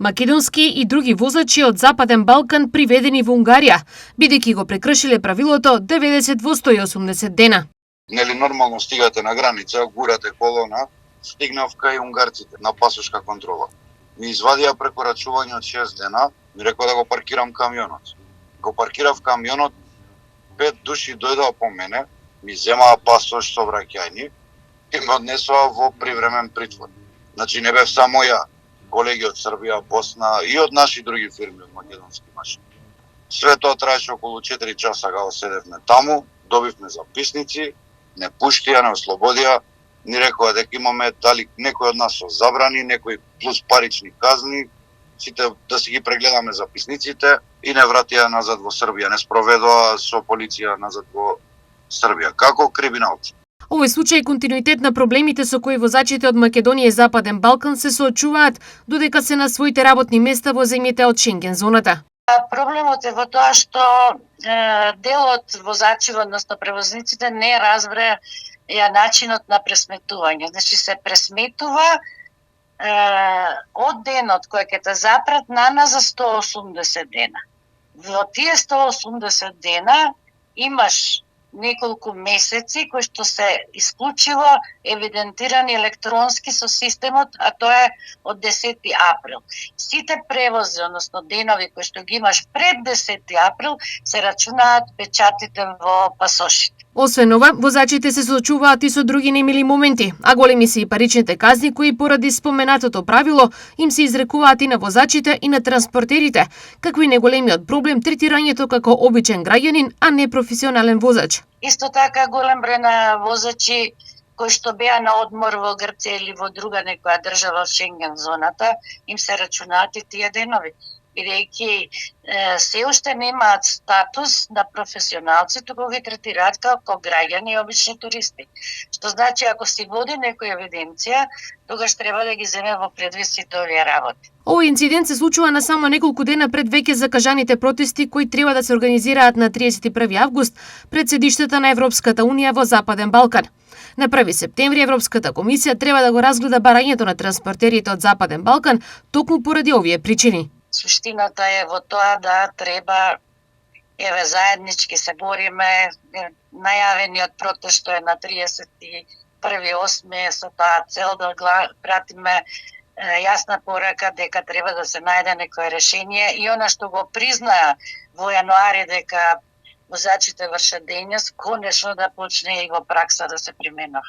Македонски и други возачи од Западен Балкан приведени во Унгарија, бидејќи го прекршиле правилото 90 во 180 дена. Нели нормално стигате на граница, гурате колона, стигнав кај унгарците на пасошка контрола. Ми извадија прекорачување од 6 дена, ми рекоа да го паркирам камионот. Го паркирав камионот, 5 души дојдоа по мене, ми земаа пасош со враќање и ме однесоа во привремен притвор. Значи не бев само ја, колеги од Србија, Босна и од наши други фирми од македонски машини. Све тоа траеше околу 4 часа кога седевме таму, добивме записници, не пуштија, не ослободија, ни рекоа дека имаме дали некој од нас со забрани, некој плюс парични казни, сите да си ги прегледаме записниците и не вратија назад во Србија, не спроведоа со полиција назад во Србија, како криминалци. Овој случај е континуитет на проблемите со кои возачите од Македонија и Западен Балкан се соочуваат додека се на своите работни места во земјите од Шенген зоната. Проблемот е во тоа што дел од возачи, односно превозниците, не разбра начинот на пресметување. Значи се пресметува од денот кој ќе те запрат на за 180 дена. Во тие 180 дена имаш неколку месеци кои што се исклучиво евидентирани електронски со системот, а тоа е од 10 април. Сите превози, односно денови кои што ги имаш пред 10 април, се рачунаат печатите во пасошите. Освен ова, возачите се соочуваат и со други немили моменти, а големи се и паричните казни кои поради споменатото правило им се изрекуваат и на возачите и на транспортерите, како и неголемиот проблем третирањето како обичен граѓанин, а не професионален возач. Исто така голем број на возачи кои што беа на одмор во Грција или во друга некоја држава во Шенген зоната, им се рачунаат и тие денови, бидејќи се уште немаат статус на професионалци, туку ги третираат како граѓани и обични туристи. Што значи, ако си води некоја евиденција, тогаш треба да ги земе во предвид сите овие работи. Овој инцидент се случува на само неколку дена пред веќе закажаните протести кои треба да се организираат на 31 август пред седиштата на Европската Унија во Западен Балкан. На 1 септември Европската комисија треба да го разгледа барањето на транспортерите од Западен Балкан токму поради овие причини. Суштината е во тоа да треба заеднички се бориме. Најавениот протест што е на 31.8. со таа цел да пратиме јасна порака дека треба да се најде некое решение и она што го признаа во јануари дека возачите вршат дејност, конечно да почне и во пракса да се применува.